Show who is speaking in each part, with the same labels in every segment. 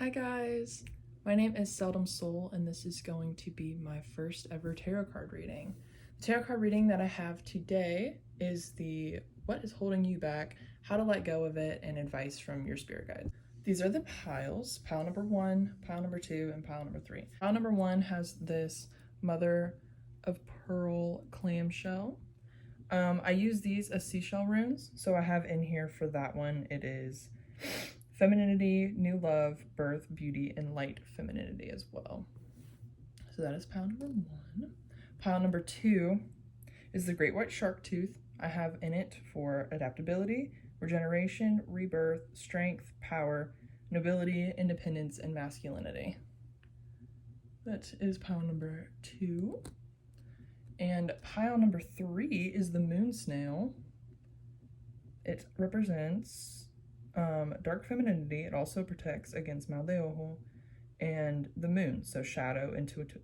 Speaker 1: Hi guys, my name is seldomsol and this is going to be my first ever tarot card reading. The tarot card reading that I have today is the What is Holding You Back, How to Let Go of It, and Advice from Your Spirit Guide. These are the piles, pile number 1, pile number 2, and pile number 3. Pile number 1 has this mother of pearl clamshell. I use these as seashell runes, so I have in here for that one, it is femininity, new love, birth, beauty, and light femininity as well. So that is pile number 1. Pile number 2 is the great white shark tooth. I have in it for adaptability, regeneration, rebirth, strength, power, nobility, independence, and masculinity. That is pile number 2. And pile number 3 is the moon snail. It represents dark femininity. It also protects against mal de ojo and the moon, so shadow,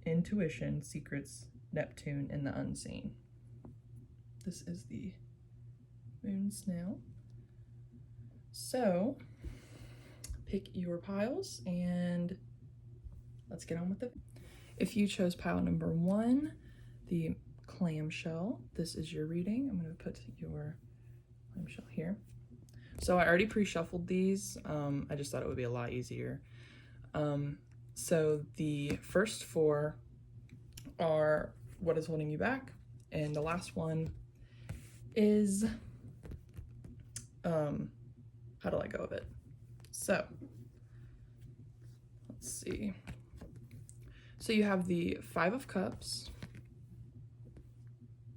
Speaker 1: intuition, secrets, Neptune, and the unseen. This is the moon snail. So pick your piles and let's get on with it. If you chose pile number 1, the clamshell, this is your reading. I'm going to put your clamshell here. So I already pre-shuffled these. I just thought it would be a lot easier. So the first 4 are What is Holding You Back, and the last one is How to Let Go of It. So let's see. So you have the 5 of Cups,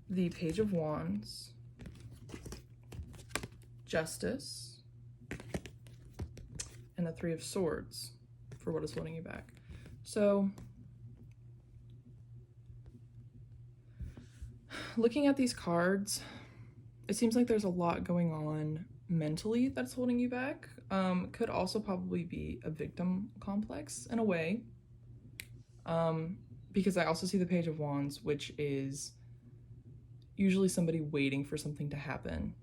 Speaker 1: the Page of Wands, Justice, and the 3 of Swords for What is Holding You Back. So looking at these cards, it seems like there's a lot going on mentally that's holding you back. Could also probably be a victim complex in a way, because I also see the Page of Wands, which is usually somebody waiting for something to happen,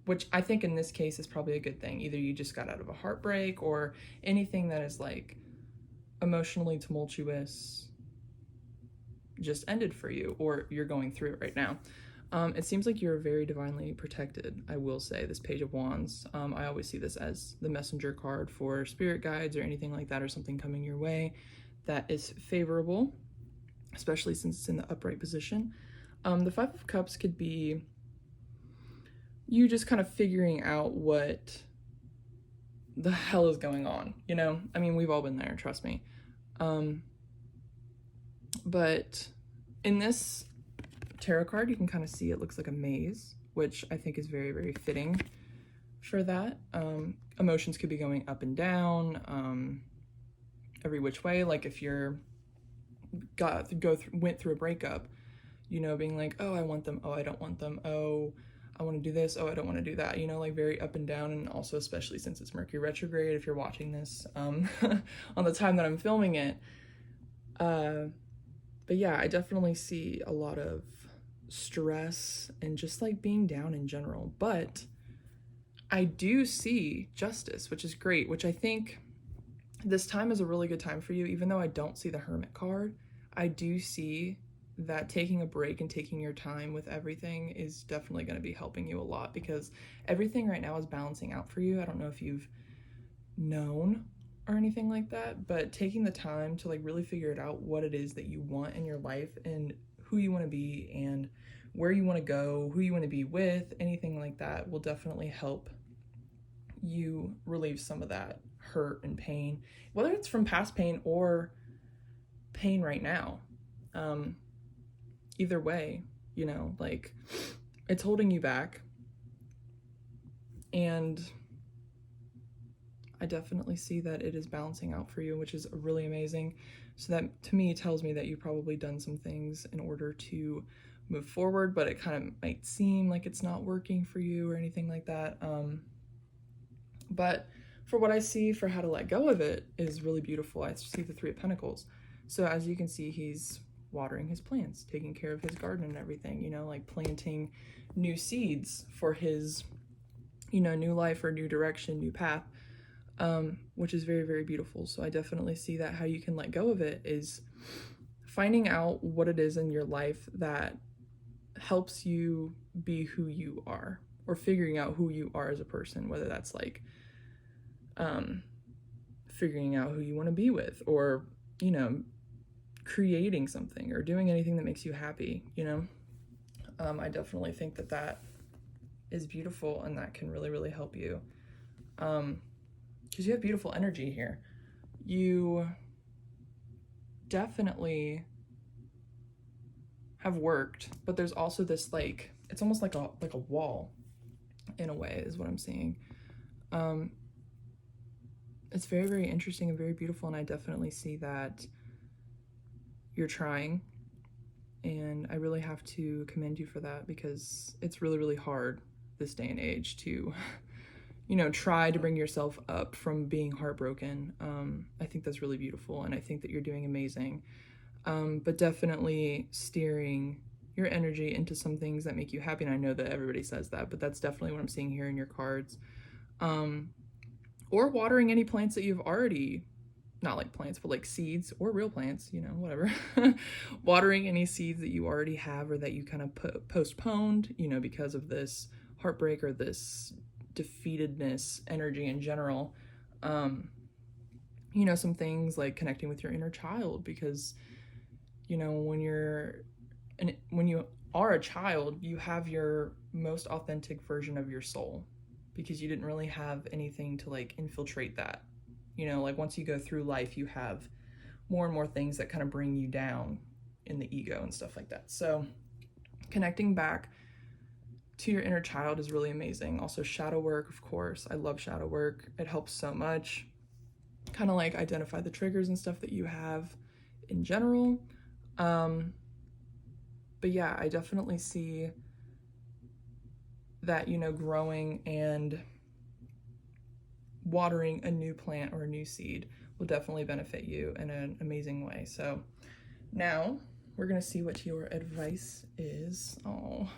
Speaker 1: which I think in this case is probably a good thing. Either you just got out of a heartbreak or anything that is like emotionally tumultuous just ended for you, or you're going through it right now. It seems like you're very divinely protected, I will say, this Page of Wands. I always see this as the messenger card for spirit guides or anything like that, or something coming your way that is favorable, especially since it's in the upright position. The 5 of Cups could be you just kind of figuring out what the hell is going on, you know? I mean, we've all been there, trust me. But in this tarot card, you can kind of see it looks like a maze, which I think is very, very fitting for that. Emotions could be going up and down, every which way. Like if you're went through a breakup, you know, being like, oh, I want them, oh, I don't want them, oh, I want to do this, oh, I don't want to do that, you know, like very up and down. And also, especially since it's Mercury retrograde, if you're watching this on the time that I'm filming it. But yeah, I definitely see a lot of stress and just like being down in general. But I do see justice, which is great, which I think this time is a really good time for you. Even though I don't see the Hermit card, I do see that taking a break and taking your time with everything is definitely going to be helping you a lot, because everything right now is balancing out for you. I don't know if you've known or anything like that, but taking the time to like really figure it out, what it is that you want in your life and who you want to be and where you want to go, who you want to be with, anything like that will definitely help you relieve some of that hurt and pain, whether it's from past pain or pain right now. Either way, you know, like it's holding you back, and I definitely see that it is balancing out for you, which is really amazing. So that to me tells me that you've probably done some things in order to move forward, but it kind of might seem like it's not working for you or anything like that. But for what I see for how to let go of it is really beautiful. I see the 3 of Pentacles. So as you can see, he's watering his plants, taking care of his garden and everything, you know, like planting new seeds for his, you know, new life or new direction, new path. which is very, very beautiful. So I definitely see that how you can let go of it is finding out what it is in your life that helps you be who you are, or figuring out who you are as a person, whether that's like figuring out who you want to be with, or, you know, creating something or doing anything that makes you happy, you know. I definitely think that that is beautiful, and that can really, really help you, because you have beautiful energy here. You definitely have worked, but there's also this, like, it's almost like a wall in a way, is what I'm seeing. It's very, very interesting and very beautiful, and I definitely see that you're trying, and I really have to commend you for that, because it's really, really hard this day and age to, you know, try to bring yourself up from being heartbroken. I think that's really beautiful, and I think that you're doing amazing. But definitely steering your energy into some things that make you happy, and I know that everybody says that, but that's definitely what I'm seeing here in your cards. Or watering any plants that you've already, not like plants, but like seeds or real plants, you know, whatever. Watering any seeds that you already have, or that you kind of postponed, you know, because of this heartbreak or this defeatedness energy in general. You know, some things like connecting with your inner child, because, you know, when you are a child, you have your most authentic version of your soul, because you didn't really have anything to like infiltrate that. You know, like once you go through life, you have more and more things that kind of bring you down in the ego and stuff like that. So connecting back to your inner child is really amazing. Also shadow work, of course. I love shadow work. It helps so much. Kind of like identify the triggers and stuff that you have in general. But yeah, I definitely see that, you know, growing and watering a new plant or a new seed will definitely benefit you in an amazing way. So now we're gonna see what your advice is. Oh,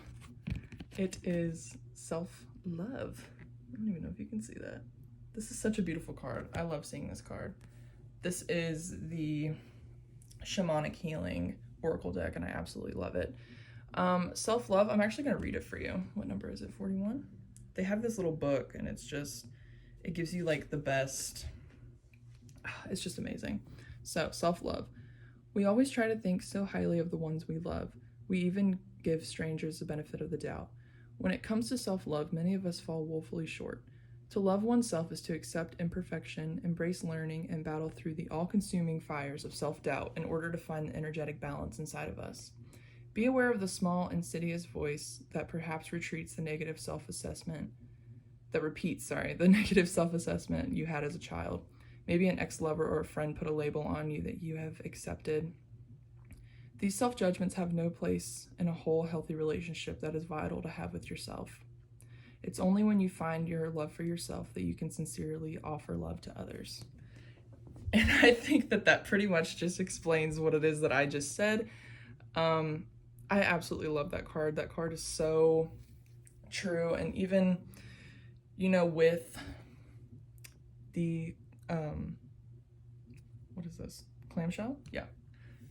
Speaker 1: it is self-love. I don't even know if you can see that. This is such a beautiful card. I love seeing this card. This is the Shamanic Healing Oracle deck, and I absolutely love it. Self-love, I'm actually gonna read it for you. What number is it, 41? They have this little book, and it's just, it gives you like the best, it's just amazing. So, self-love. We always try to think so highly of the ones we love. We even give strangers the benefit of the doubt. When it comes to self-love, many of us fall woefully short. To love oneself is to accept imperfection, embrace learning, and battle through the all-consuming fires of self-doubt in order to find the energetic balance inside of us. Be aware of the small, insidious voice that perhaps repeats the negative self-assessment you had as a child. Maybe an ex-lover or a friend put a label on you that you have accepted. These self-judgments have no place in a whole, healthy relationship that is vital to have with yourself. It's only when you find your love for yourself that you can sincerely offer love to others. And I think that that pretty much just explains what it is that I just said. I absolutely love that card. That card is so true. And even, you know, with the, what is this? Clamshell? Yeah.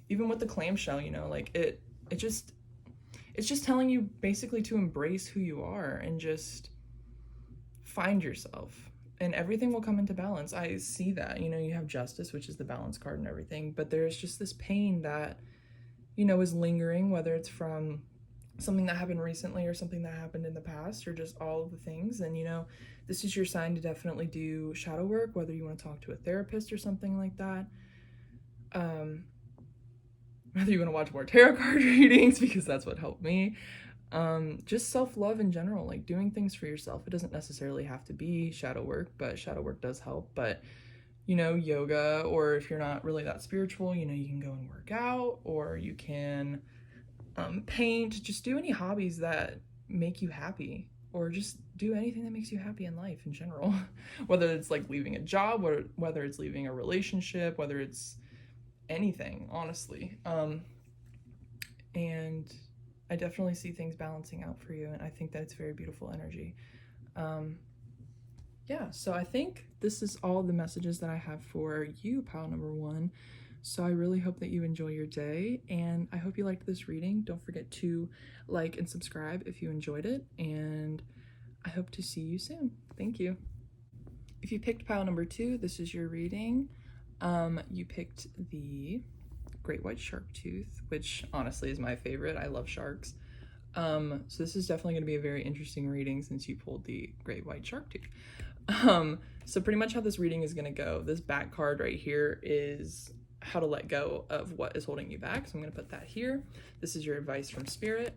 Speaker 1: Even with the clamshell, you know, like it's just telling you basically to embrace who you are and just find yourself, and everything will come into balance. I see that, you know, you have justice, which is the balance card and everything, but there's just this pain that, you know, is lingering, whether it's from something that happened recently or something that happened in the past, or just all of the things. And, you know, this is your sign to definitely do shadow work, whether you want to talk to a therapist or something like that. Whether you want to watch more tarot card readings, because that's what helped me. Just self-love in general, like doing things for yourself. It doesn't necessarily have to be shadow work, but shadow work does help. But, you know, yoga, or if you're not really that spiritual, you know, you can go and work out, or you can paint. Just do any hobbies that make you happy, or just do anything that makes you happy in life in general. Whether it's like leaving a job, or whether it's leaving a relationship, whether it's anything, honestly. And I definitely see things balancing out for you, and I think that it's very beautiful energy. yeah, so I think this is all the messages that I have for you, pile number 1. So I really hope that you enjoy your day, and I hope you liked this reading. Don't forget to like and subscribe if you enjoyed it, and I hope to see you soon. Thank you. If you picked pile number 2, this is your reading. You picked the great white shark tooth, which honestly is my favorite. I love sharks. So this is definitely going to be a very interesting reading since you pulled the great white shark tooth. So pretty much how this reading is going to go, this back card right here is how to let go of what is holding you back. So I'm going to put that here. This is your advice from Spirit.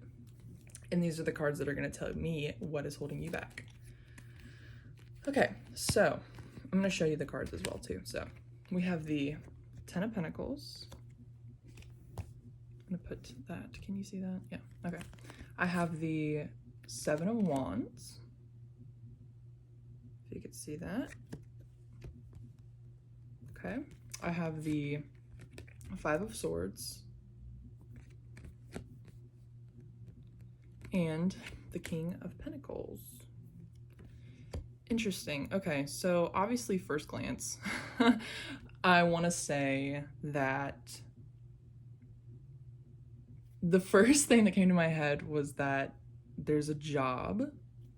Speaker 1: And these are the cards that are going to tell me what is holding you back. Okay, so I'm going to show you the cards as well too. So we have the 10 of Pentacles. I'm going to put that. Can you see that? Yeah, okay. I have the 7 of Wands. If you could see that. Okay. I have the 5 of Swords. And the King of Pentacles. Interesting. Okay, so obviously first glance, I want to say that the first thing that came to my head was that there's a job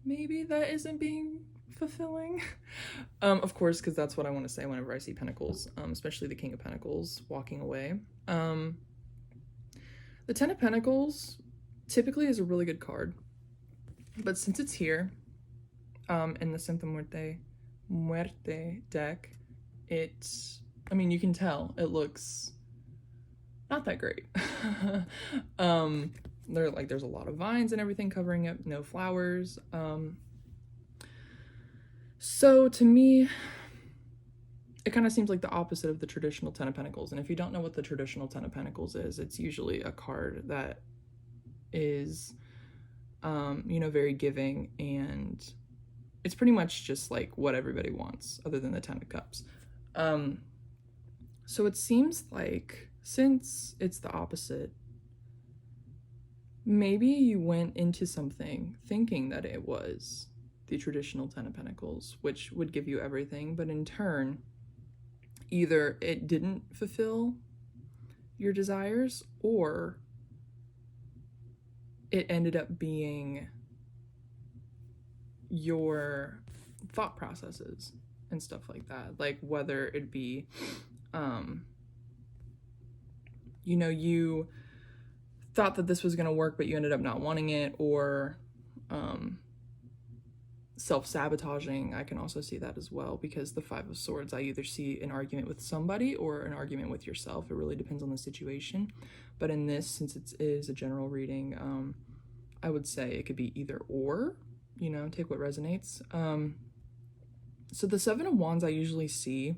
Speaker 1: maybe that isn't being fulfilling. Of course, because that's what I want to say whenever I see Pentacles, especially the King of Pentacles walking away. The 10 of Pentacles typically is a really good card, but since it's here in the Santa Muerte deck, I mean, you can tell it looks not that great. There's a lot of vines and everything covering it, no flowers. So to me, it kind of seems like the opposite of the traditional 10 of Pentacles. And if you don't know what the traditional 10 of Pentacles is, it's usually a card that is, very giving, and it's pretty much just like what everybody wants other than the 10 of Cups. So it seems like since it's the opposite, maybe you went into something thinking that it was the traditional 10 of Pentacles, which would give you everything, but in turn, either it didn't fulfill your desires, or it ended up being your thought processes and stuff like that. Like whether it be, you thought that this was going to work, but you ended up not wanting it, or self-sabotaging. I can also see that as well, because the 5 of Swords, I either see an argument with somebody or an argument with yourself. It really depends on the situation. But in this, since it is a general reading, I would say it could be either or, take what resonates. So the 7 of Wands I usually see,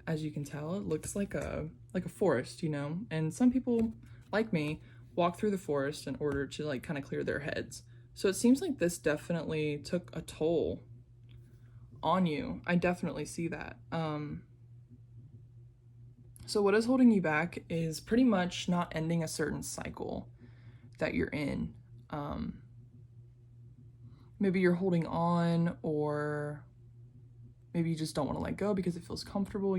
Speaker 1: as you can tell, it looks like a forest, and some people like me walk through the forest in order to kind of clear their heads. So it seems like this definitely took a toll on you. I definitely see that. So what is holding you back is pretty much not ending a certain cycle that you're in. Maybe you're holding on, or maybe you just don't want to let go because it feels comfortable,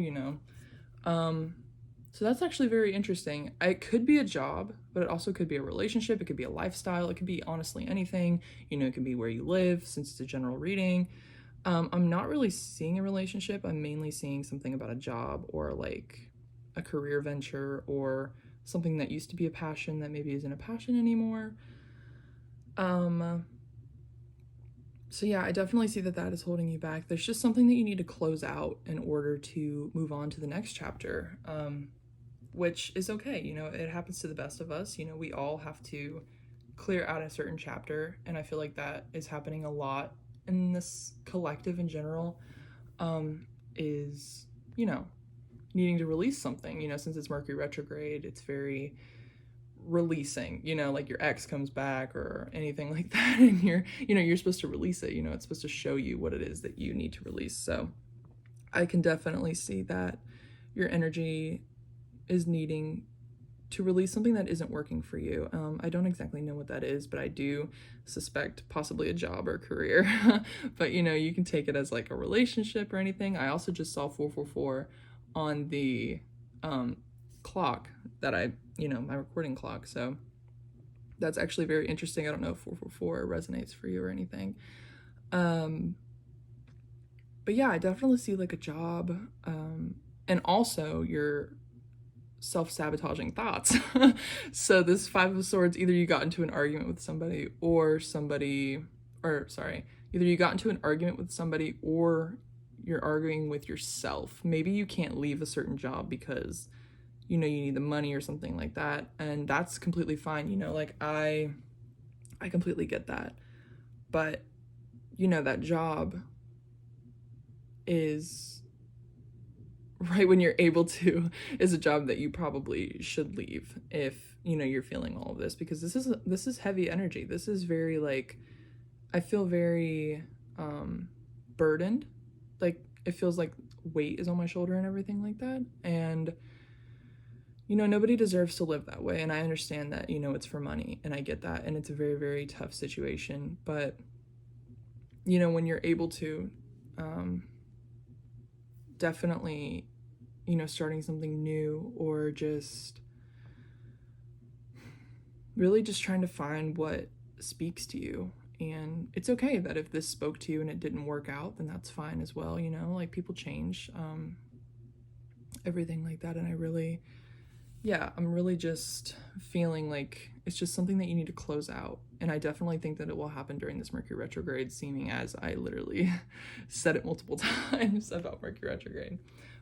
Speaker 1: So that's actually very interesting. It could be a job, but it also could be a relationship. It could be a lifestyle. It could be honestly anything. It could be where you live, since it's a general reading. I'm not really seeing a relationship. I'm mainly seeing something about a job, or like a career venture, or something that used to be a passion that maybe isn't a passion anymore. So yeah, I definitely see that is holding you back. There's just something that you need to close out in order to move on to the next chapter, which is okay. It happens to the best of us. We all have to clear out a certain chapter, and I feel like that is happening a lot in this collective in general, is, needing to release something. Since it's Mercury retrograde, it's very releasing, like your ex comes back or anything like that, and you're supposed to release it. It's supposed to show you what it is that you need to release. So I can definitely see that your energy is needing to release something that isn't working for you. I don't exactly know what that is, but I do suspect possibly a job or a career. But you know, you can take it as like a relationship or anything. I also just saw 444 on the clock that my recording clock. So that's actually very interesting. I don't know if 444 resonates for you or anything. But yeah, I definitely see like a job, and also your self-sabotaging thoughts. So this Five of Swords, either you got into an argument with somebody either you got into an argument with somebody or you're arguing with yourself. Maybe you can't leave a certain job because you need the money or something like that, and that's completely fine. Like I completely get that. But that job is, right when you're able to, is a job that you probably should leave if you're feeling all of this, because this is heavy energy. This is very, like, I feel very burdened. Like, it feels like weight is on my shoulder and everything like that. And nobody deserves to live that way, and I understand that it's for money, and I get that, and it's a very, very tough situation. But when you're able to definitely starting something new, or just really just trying to find what speaks to you. And it's okay that if this spoke to you and it didn't work out, then that's fine as well. Like, people change, everything like that. And I'm really just feeling like it's just something that you need to close out. And I definitely think that it will happen during this Mercury retrograde, seeming as I literally said it multiple times about Mercury retrograde.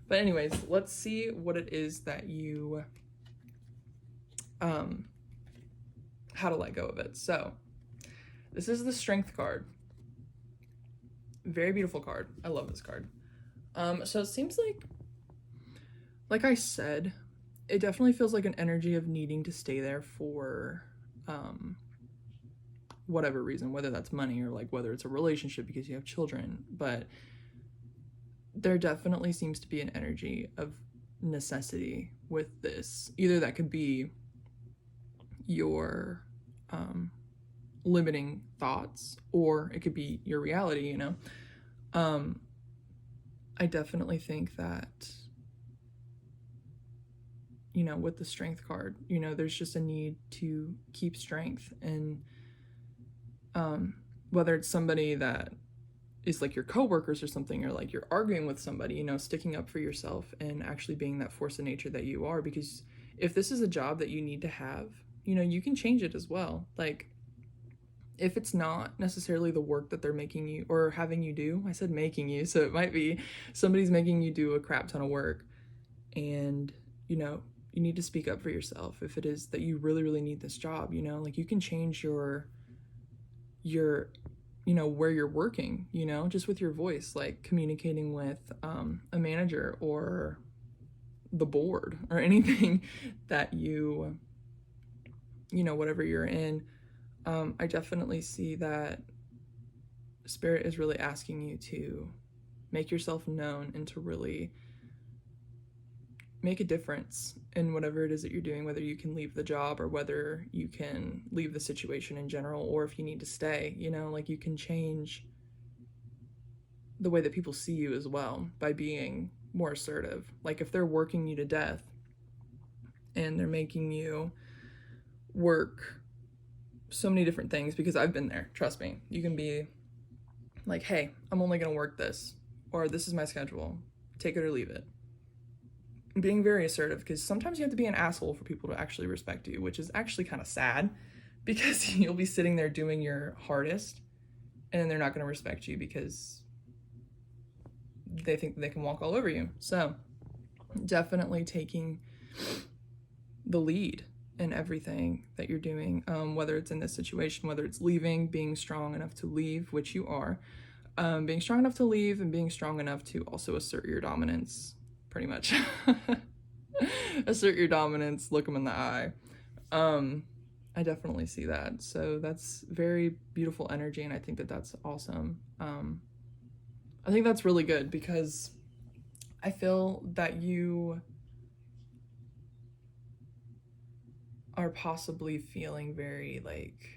Speaker 1: But anyways, let's see what it is that you, how to let go of it. So this is the Strength card. Very beautiful card. I love this card. So it seems like I said, it definitely feels like an energy of needing to stay there for whatever reason, whether that's money or like whether it's a relationship because you have children. But there definitely seems to be an energy of necessity with this. Either that could be your limiting thoughts, or it could be your reality. I definitely think that with the Strength card, there's just a need to keep strength. And whether it's somebody that is like your coworkers or something, or like you're arguing with somebody, sticking up for yourself and actually being that force of nature that you are. Because if this is a job that you need to have, you can change it as well. Like, if it's not necessarily the work that they're making you or having you do, I said making you, so it might be somebody's making you do a crap ton of work, and you need to speak up for yourself. If it is that you really, really need this job, like, you can change your where you're working, just with your voice, like communicating with a manager or the board or anything that whatever you're in. I definitely see that Spirit is really asking you to make yourself known and to really make a difference in whatever it is that you're doing, whether you can leave the job or whether you can leave the situation in general, or if you need to stay. Like, you can change the way that people see you as well by being more assertive. Like, if they're working you to death and they're making you work so many different things, because I've been there, trust me, you can be like, hey, I'm only gonna work this, or this is my schedule, take it or leave it. Being very assertive, because sometimes you have to be an asshole for people to actually respect you, which is actually kind of sad, because you'll be sitting there doing your hardest and they're not going to respect you because they think they can walk all over you. So definitely taking the lead in everything that you're doing, whether it's in this situation, whether it's leaving, being strong enough to leave, which you are, being strong enough to leave, and being strong enough to also assert your dominance, pretty much. Assert your dominance, look them in the eye. I definitely see that. So that's very beautiful energy, and I think that that's awesome. I think that's really good, because I feel that you are possibly feeling very like,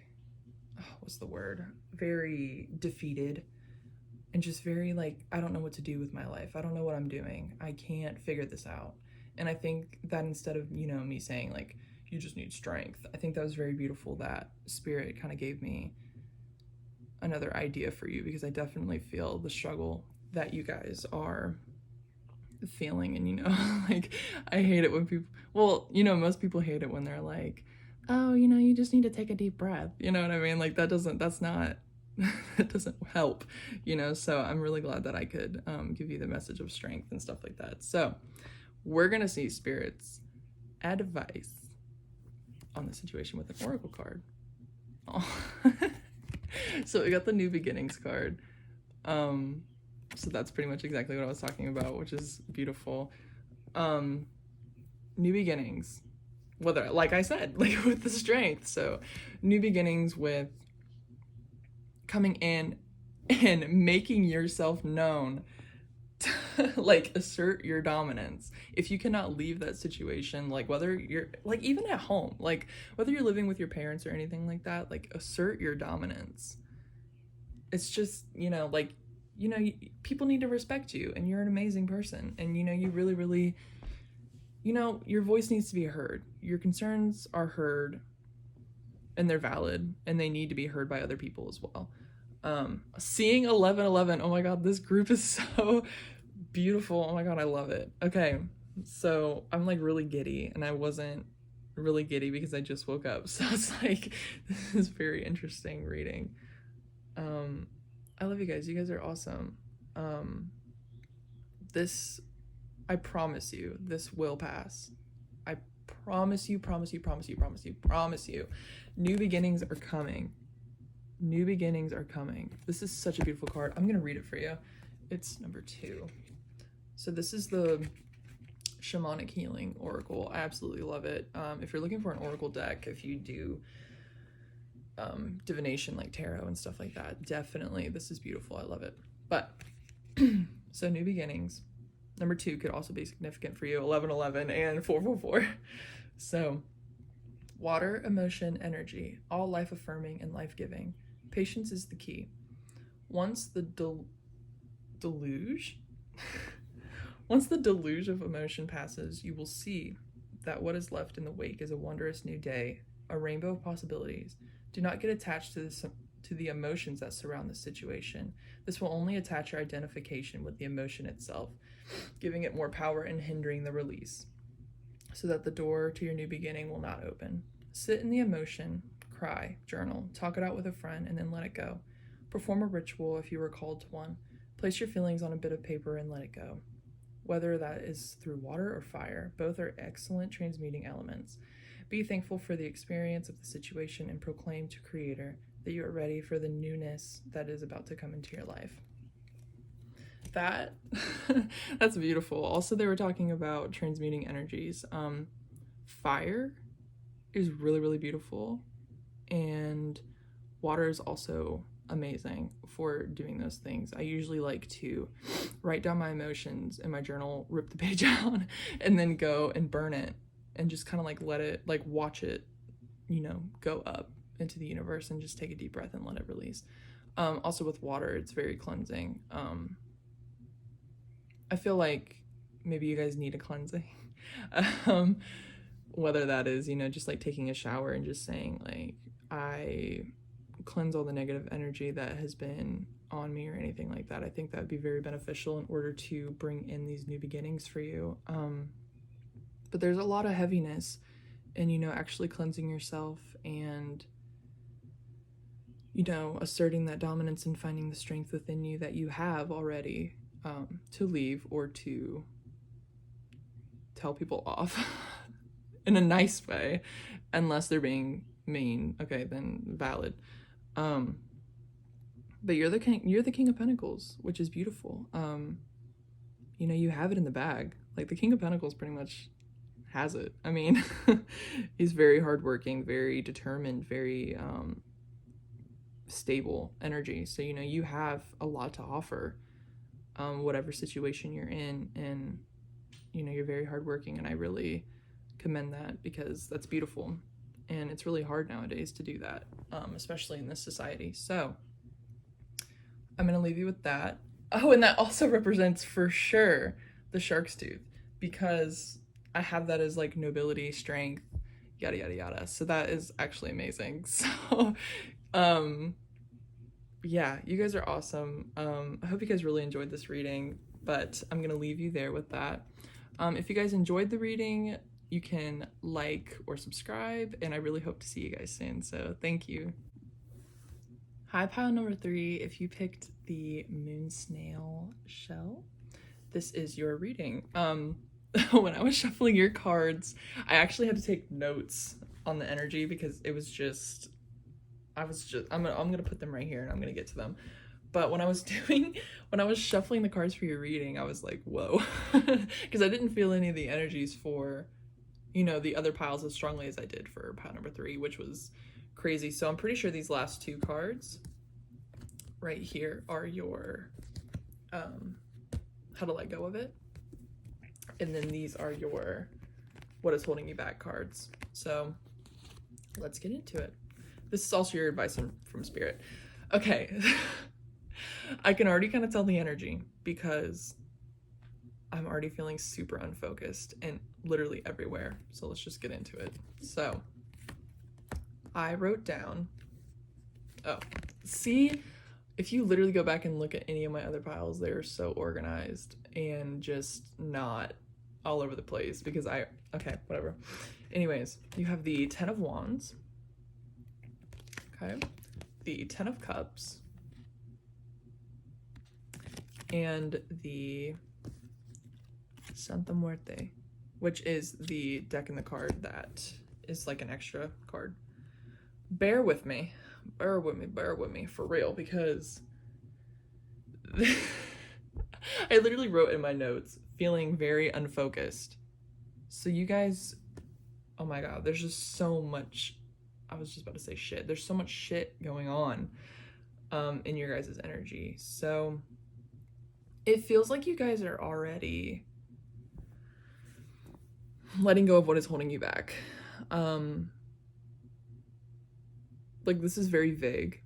Speaker 1: what's the word? Very defeated and just very like, I don't know what to do with my life. I don't know what I'm doing. I can't figure this out. And I think that instead of, you know, me saying like, you just need strength, I think that was very beautiful that Spirit kind of gave me another idea for you, because I definitely feel the struggle that you guys are feeling. And, you know, like, I hate it when people, well, you know, most people hate it when they're like, oh, you know, you just need to take a deep breath. You know what I mean? Like, that's not, it doesn't help, you know? So I'm really glad that I could give you the message of strength and stuff like that. So we're going to see Spirit's advice on the situation with an oracle card. Oh. So we got the New Beginnings card. So that's pretty much exactly what I was talking about, which is beautiful. New beginnings, whether, like I said, like with the strength. So new beginnings with coming in and making yourself known to, like, assert your dominance. If you cannot leave that situation, like whether you're like even at home, like whether you're living with your parents or anything like that, like assert your dominance. It's just, you know, like, you know, people need to respect you, and you're an amazing person, and, you know, you really, really, you know, your voice needs to be heard. Your concerns are heard, and they're valid, and they need to be heard by other people as well. Seeing 1111, oh my god, this group is so beautiful. Oh my god, I love it. Okay, so I'm like really giddy, and I wasn't really giddy because I just woke up, so it's like, this is very interesting reading. I love you guys. You guys are awesome. This, I promise you, this will pass. I promise you. New beginnings are coming. New beginnings are coming. This is such a beautiful card. I'm gonna read it for you. It's number 2. So this is the Shamanic Healing Oracle. I absolutely love it. If you're looking for an oracle deck, if you do divination like tarot and stuff like that, definitely this is beautiful. I love it. But so new beginnings, number 2 could also be significant for you. 1111 and 444. So water, emotion, energy, all life affirming and life giving. Patience is the key. Once the deluge of emotion passes, you will see that what is left in the wake is a wondrous new day, a rainbow of possibilities. Do not get attached to the emotions that surround the situation. This will only attach your identification with the emotion itself, giving it more power and hindering the release, so that the door to your new beginning will not open. Sit in the emotion, cry, journal, talk it out with a friend, and then let it go. Perform a ritual if you are called to one. Place your feelings on a bit of paper and let it go. Whether that is through water or fire, both are excellent transmuting elements. Be thankful for the experience of the situation and proclaim to Creator that you are ready for the newness that is about to come into your life. That's beautiful. Also, they were talking about transmuting energies. Fire is really, really beautiful, and water is also amazing for doing those things. I usually like to write down my emotions in my journal, rip the page out, and then go and burn it, and just kind of like let it, like watch it, you know, go up into the universe, and just take a deep breath and let it release. Also with water, it's very cleansing. I feel like maybe you guys need a cleansing. Whether that is, you know, just like taking a shower and just saying like, I cleanse all the negative energy that has been on me or anything like that. I think that would be very beneficial in order to bring in these new beginnings for you. But there's a lot of heaviness in, you know, actually cleansing yourself and, you know, asserting that dominance and finding the strength within you that you have already, to leave or to tell people off in a nice way, unless they're being mean. Okay, then valid. But you're the King of Pentacles, which is beautiful. You know, you have it in the bag. Like, the King of Pentacles pretty much has it. I mean, he's very hardworking, very determined, very stable energy. So, you know, you have a lot to offer, whatever situation you're in, and, you know, you're very hardworking, and I really commend that, because that's beautiful. and it's really hard nowadays to do that, especially in this society. So I'm gonna leave you with that. Oh, and that also represents for sure the shark's tooth, because I have that as like nobility, strength, yada yada yada. So that is actually amazing. So yeah, you guys are awesome. I hope you guys really enjoyed this reading, but I'm gonna leave you there with that. If you guys enjoyed the reading, you can like or subscribe, and I really hope to see you guys soon. So thank you. Hi, pile number 3. If you picked the moon snail shell, this is your reading. When I was shuffling your cards, I actually had to take notes on the energy because it was just, I'm gonna put them right here and I'm gonna get to them. But when I was shuffling the cards for your reading, I was like, whoa, because I didn't feel any of the energies for, you know, the other piles as strongly as I did for pile number 3, which was crazy. So I'm pretty sure these last 2 cards right here are your how to let go of it, and then these are your what is holding you back cards. So let's get into it. This is also your advice from Spirit. Okay. I can already kind of tell the energy because I'm already feeling super unfocused and literally everywhere. So let's just get into it. So I wrote down, see, if you literally go back and look at any of my other piles, they're so organized and just not all over the place because okay, whatever. Anyways, you have the 10 of Wands, okay, the 10 of Cups, and the Santa Muerte, which is the deck in the card that is like an extra card. Bear with me for real, because I literally wrote in my notes, feeling very unfocused. So you guys, oh my god, there's just so much, I was just about to say shit. There's so much shit going on in your guys' energy. So it feels like you guys are already letting go of what is holding you back. Like, this is very vague,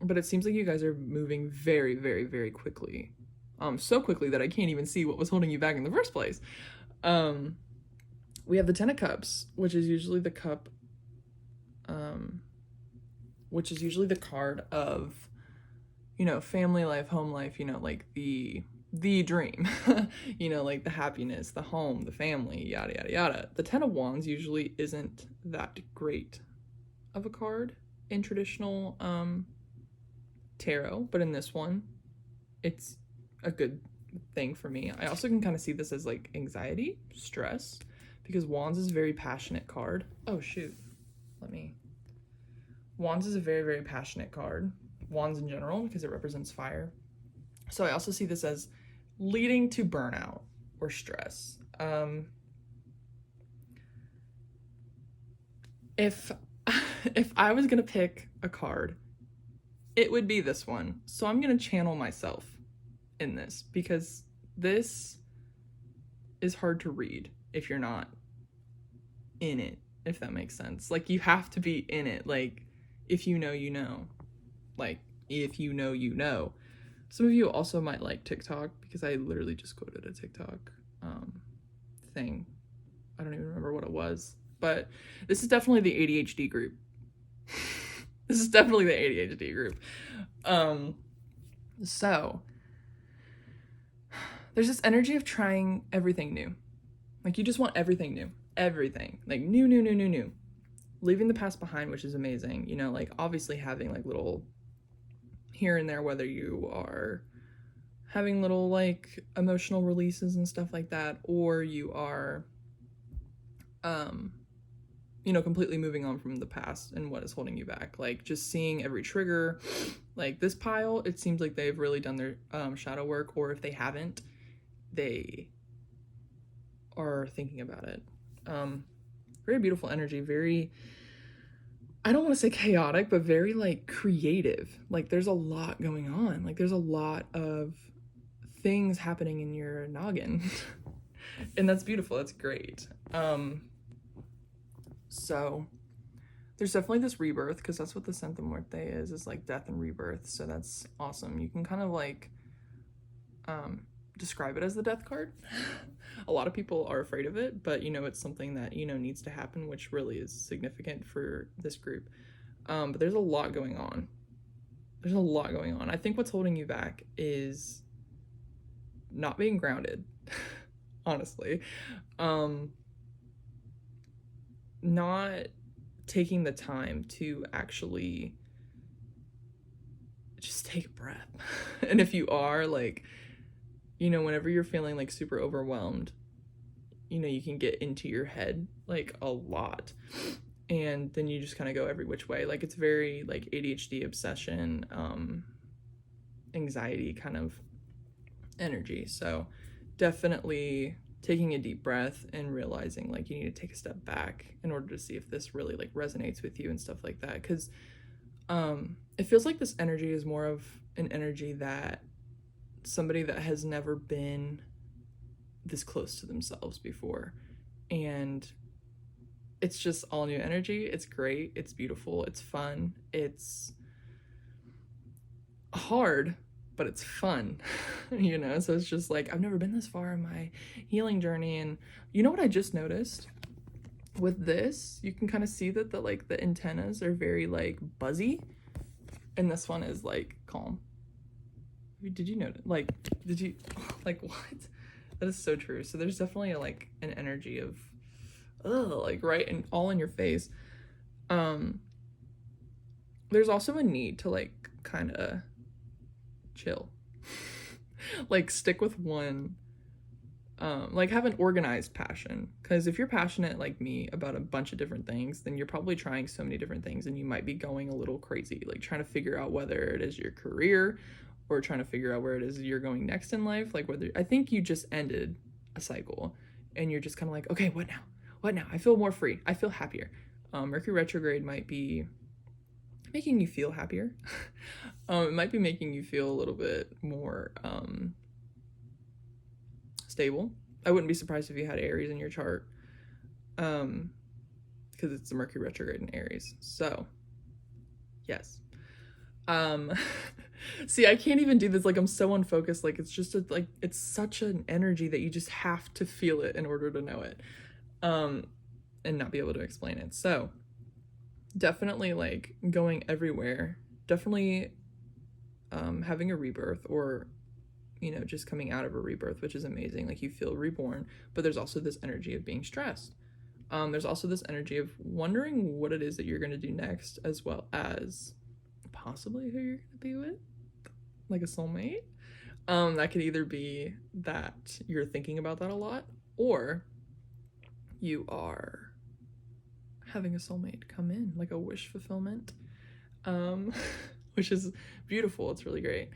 Speaker 1: but it seems like you guys are moving very, very, very quickly. So quickly that I can't even see what was holding you back in the first place. We have the 10 of Cups, which is usually the cup, which is usually the card of, you know, family life, home life, you know, like the dream, you know, like the happiness, the home, the family, yada, yada, yada. The 10 of Wands usually isn't that great of a card in traditional tarot, but in this one, it's a good thing for me. I also can kind of see this as like anxiety, stress, because Wands is a very passionate card. Oh shoot, Wands is a very, very passionate card. Wands in general, because it represents fire. So I also see this as leading to burnout or stress. If I was gonna pick a card, it would be this one. So I'm gonna channel myself in this, because this is hard to read if you're not in it, if that makes sense. Like, you have to be in it. Like, if you know, you know. Like, if you know, you know. Some of you also might like TikTok, because I literally just quoted a TikTok thing. I don't even remember what it was, but this is definitely the ADHD group. This is definitely the ADHD group. So there's this energy of trying everything new. Like, you just want everything new. Everything. Like, new. Leaving the past behind, which is amazing. You know, like, obviously having like little here and there, whether you are having little like emotional releases and stuff like that, or you are you know, completely moving on from the past and what is holding you back. Like, just seeing every trigger. Like, this pile, it seems like they've really done their shadow work, or if they haven't, they are thinking about it. Very beautiful energy, very, I don't want to say chaotic, but very like creative. Like, there's a lot going on. Like, there's a lot of things happening in your noggin. And that's beautiful. That's great. So there's definitely this rebirth, because that's what the Santa Muerte is like death and rebirth. So that's awesome. You can kind of like describe it as the death card. A lot of people are afraid of it, but you know, it's something that, you know, needs to happen, which really is significant for this group. But there's a lot going on. There's a lot going on. I think what's holding you back is not being grounded, honestly. Not taking the time to actually just take a breath. And if you are, like, you know, whenever you're feeling like super overwhelmed, you know, you can get into your head like a lot, and then you just kind of go every which way. Like, it's very like ADHD, obsession, anxiety kind of energy. So definitely taking a deep breath and realizing like you need to take a step back in order to see if this really like resonates with you and stuff like that. Because it feels like this energy is more of an energy that somebody that has never been this close to themselves before, and it's just all new energy. It's great, it's beautiful, it's fun, it's hard, but it's fun. You know, so it's just like, I've never been this far in my healing journey. And you know what I just noticed with this, you can kind of see that the like the antennas are very like buzzy, and this one is like calm. Did you notice? Like, did you like what? That is so true. So there's definitely like an energy of like right and all in your face. There's also a need to like kind of chill. Like, stick with one, like have an organized passion, because if you're passionate like me about a bunch of different things, then you're probably trying so many different things, and you might be going a little crazy, like trying to figure out whether it is your career or trying to figure out where it is you're going next in life. Like, whether, I think you just ended a cycle and you're just kind of like, okay, what now? I feel more free, I feel happier. Mercury retrograde might be making you feel happier. It might be making you feel a little bit more stable. I wouldn't be surprised if you had Aries in your chart, because it's the Mercury retrograde in Aries. So yes. See, I can't even do this, like I'm so unfocused. Like, it's just like it's such an energy that you just have to feel it in order to know it, and not be able to explain it. So definitely like going everywhere, definitely having a rebirth, or you know, just coming out of a rebirth, which is amazing. Like, you feel reborn, but there's also this energy of being stressed. There's also this energy of wondering what it is that you're going to do next, as well as possibly who you're going to be with, like a soulmate. That could either be that you're thinking about that a lot, or you are having a soulmate come in, like a wish fulfillment, which is beautiful. It's really great.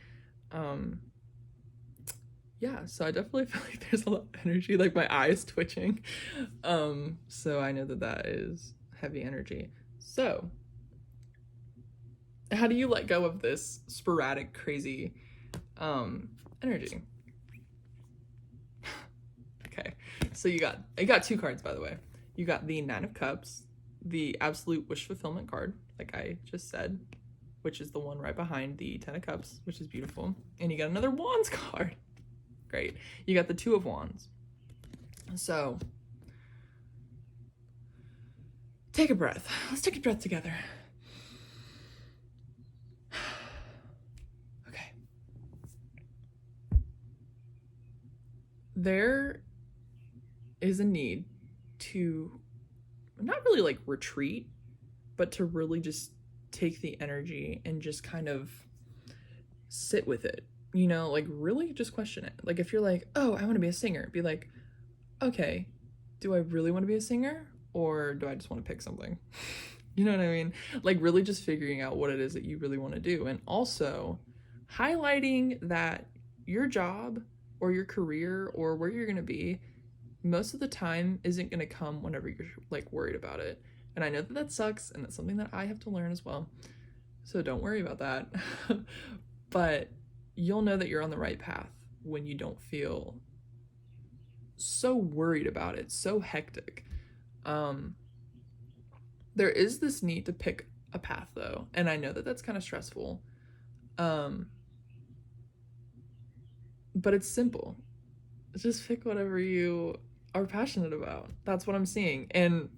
Speaker 1: Yeah, so I definitely feel like there's a lot of energy, like my eyes twitching. So I know that that is heavy energy. So how do you let go of this sporadic, crazy energy? Okay, so you got two cards, by the way. You got the Nine of Cups, the absolute wish fulfillment card, like I just said, which is the one right behind the Ten of Cups, which is beautiful. And you got another Wands card. Great. You got the Two of Wands. So take a breath. Let's take a breath together. Okay. There is a need to not really like retreat, but to really just take the energy and just kind of sit with it. You know, like really just question it. Like, if you're like, oh, I want to be a singer, be like, okay, do I really want to be a singer, or do I just want to pick something? You know what I mean? Like, really just figuring out what it is that you really want to do. And also highlighting that your job or your career or where you're going to be most of the time isn't going to come whenever you're like worried about it. And I know that that sucks, and that's something that I have to learn as well. So don't worry about that. But you'll know that you're on the right path when you don't feel so worried about it, so hectic. The there is this need to pick a path though, and I know that that's kind of stressful, but it's simple. Just pick whatever you are passionate about. That's what I'm seeing. And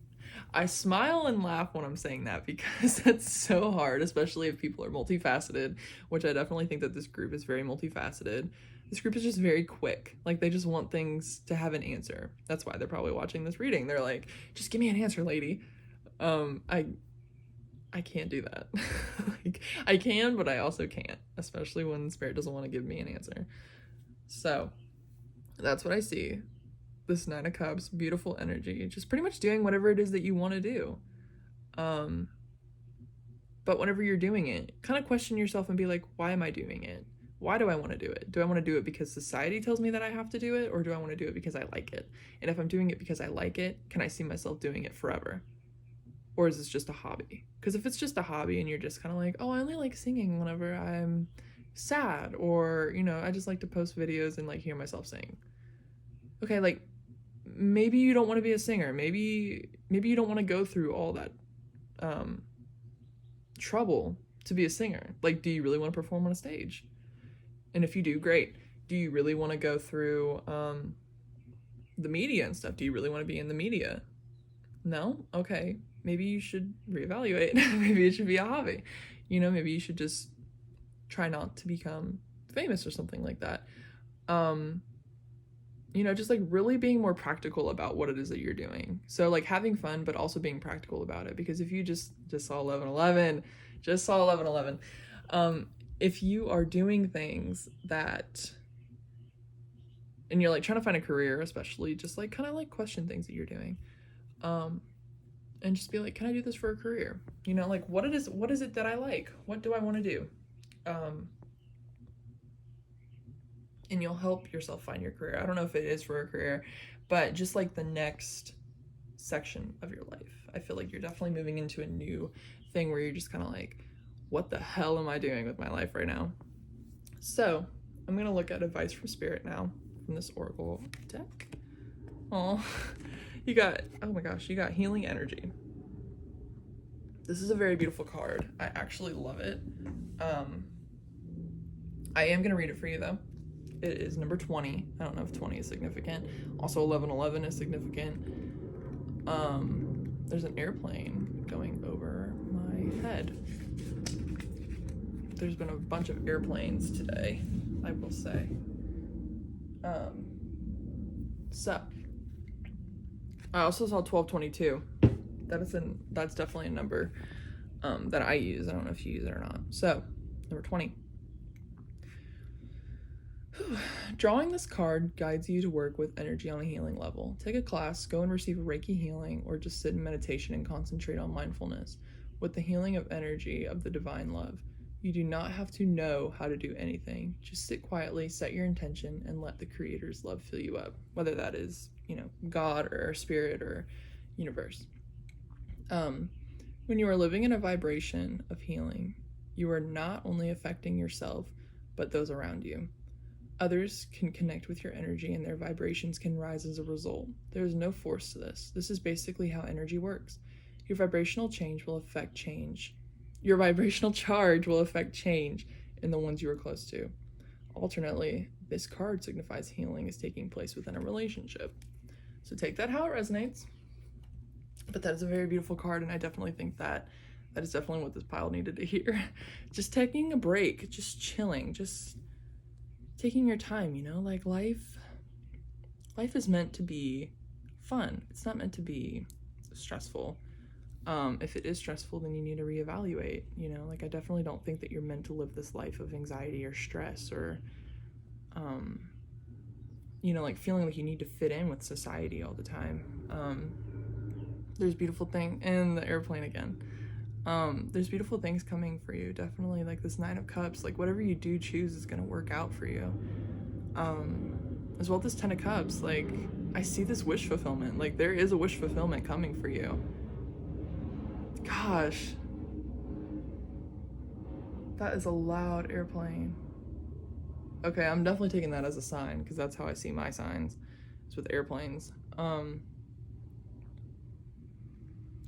Speaker 1: I smile and laugh when I'm saying that, because that's so hard, especially if people are multifaceted, which I definitely think that this group is very multifaceted. This group is just very quick. Like, they just want things to have an answer. That's why they're probably watching this reading. They're like, just give me an answer, lady. I can't do that. Like, I can, but I also can't, especially when Spirit doesn't want to give me an answer. So that's what I see. This Nine of Cups, beautiful energy, just pretty much doing whatever it is that you want to do. But whenever you're doing it, kind of question yourself and be like, why am I doing it? Why do I want to do it? Do I want to do it because society tells me that I have to do it, or do I want to do it because I like it? And if I'm doing it because I like it, can I see myself doing it forever? Or is this just a hobby? Because if it's just a hobby and you're just kind of like, oh, I only like singing whenever I'm sad, or, you know, I just like to post videos and like hear myself sing. Okay, like, maybe you don't want to be a singer. Maybe you don't want to go through all that trouble to be a singer. Like, do you really want to perform on a stage? And if you do, great. Do you really want to go through the media and stuff? Do you really want to be in the media? No? Okay. Maybe you should reevaluate. Maybe it should be a hobby. You know, maybe you should just try not to become famous or something like that. You know, just like really being more practical about what it is that you're doing. So like having fun, but also being practical about it. Because if you just saw 11/11, if you are doing things that, and you're like trying to find a career, especially, just like kind of like question things that you're doing, and just be like, can I do this for a career? You know, like what is it that I like? What do I want to do? And you'll help yourself find your career. I don't know if it is for a career, but just like the next section of your life. I feel like you're definitely moving into a new thing where you're just kind of like, what the hell am I doing with my life right now? So I'm gonna look at advice from Spirit now, from this Oracle deck. Oh, you got healing energy. This is a very beautiful card. I actually love it. I am gonna read it for you though. It is number 20. I don't know if 20 is significant. Also 11/11 is significant. There's an airplane going over my head. There's been a bunch of airplanes today, I will say. So I also saw 1222. That's definitely a number that I use. I don't know if you use it or not. So number 20. Drawing this card guides you to work with energy on a healing level. Take a class, go and receive a Reiki healing, or just sit in meditation and concentrate on mindfulness. With the healing of energy of the divine love, you do not have to know how to do anything. Just sit quietly, set your intention, and let the Creator's love fill you up. Whether that is, you know, God or Spirit or universe. When you are living in a vibration of healing, you are not only affecting yourself, but those around you. Others can connect with your energy and their vibrations can rise as a result. There is no force to this. This is basically how energy works. Your vibrational change will affect change. Your vibrational charge will affect change in the ones you are close to. Alternately, this card signifies healing is taking place within a relationship. So take that how it resonates. But that is a very beautiful card, and I definitely think that is definitely what this pile needed to hear. Just taking a break, just chilling, just taking your time, you know, like life is meant to be fun. It's not meant to be stressful. If it is stressful, then you need to reevaluate, you know, like I definitely don't think that you're meant to live this life of anxiety or stress or, you know, like feeling like you need to fit in with society all the time. There's beautiful thing, and the airplane again. There's beautiful things coming for you, definitely, like this Nine of Cups, like whatever you do choose is gonna work out for you. As well, this Ten of Cups, like I see this wish fulfillment, like there is a wish fulfillment coming for you. Gosh, that is a loud airplane. Okay, I'm definitely taking that as a sign, because that's how I see my signs, it's with airplanes.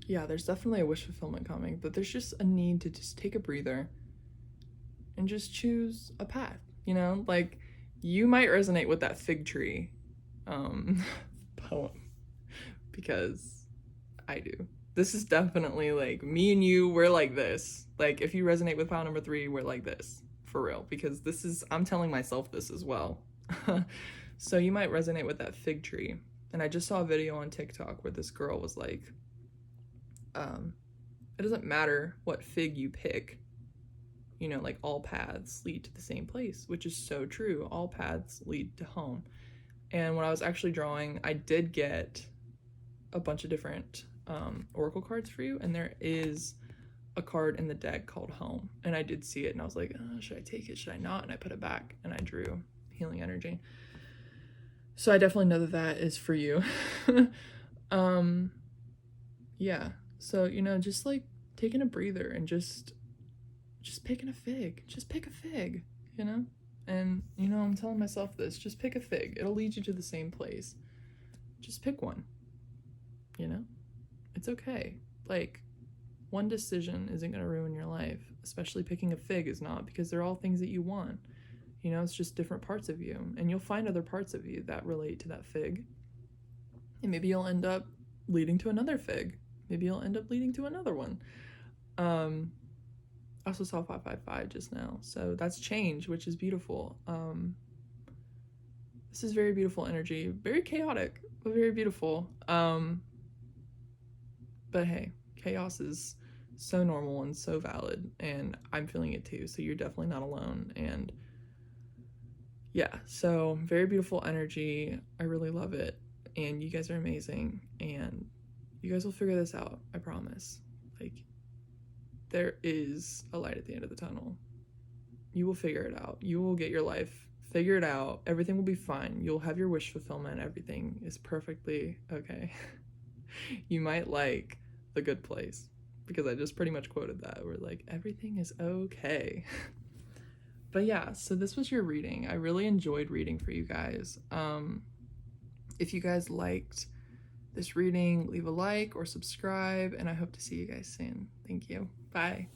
Speaker 1: yeah, there's definitely a wish fulfillment coming, but there's just a need to just take a breather and just choose a path, you know? Like, you might resonate with that fig tree poem, because I do. This is definitely like me and you, we're like this. Like, if you resonate with pile number 3, we're like this, for real, because this is, I'm telling myself this as well. So you might resonate with that fig tree. And I just saw a video on TikTok where this girl was like, it doesn't matter what fig you pick, you know, like all paths lead to the same place, which is so true. All paths lead to home. And when I was actually drawing, I did get a bunch of different oracle cards for you, and there is a card in the deck called Home, and I did see it and I was like, oh, should I take it, should I not? And I put it back and I drew healing energy. So I definitely know that that is for you. Yeah, so, you know, just like taking a breather and just picking a fig. Just pick a fig, you know? And, you know, I'm telling myself this, just pick a fig. It'll lead you to the same place. Just pick one, you know? It's okay. Like, one decision isn't going to ruin your life, especially picking a fig is not, because they're all things that you want. You know, it's just different parts of you, and you'll find other parts of you that relate to that fig. And maybe you'll end up leading to another fig. Maybe you'll end up leading to another one. I also saw 555 just now, so that's change, which is beautiful. This is very beautiful energy, very chaotic, but very beautiful. But hey, chaos is so normal and so valid, and I'm feeling it too, so you're definitely not alone. And yeah, so very beautiful energy. I really love it, and you guys are amazing, and you guys will figure this out, I promise. Like, there is a light at the end of the tunnel. You will figure it out. You will get your life figured out. Everything will be fine. You'll have your wish fulfillment. Everything is perfectly okay. You might like The Good Place, because I just pretty much quoted that. We're like, everything is okay. But yeah, so this was your reading. I really enjoyed reading for you guys. If you guys liked this reading, leave a like or subscribe, and I hope to see you guys soon. Thank you. Bye.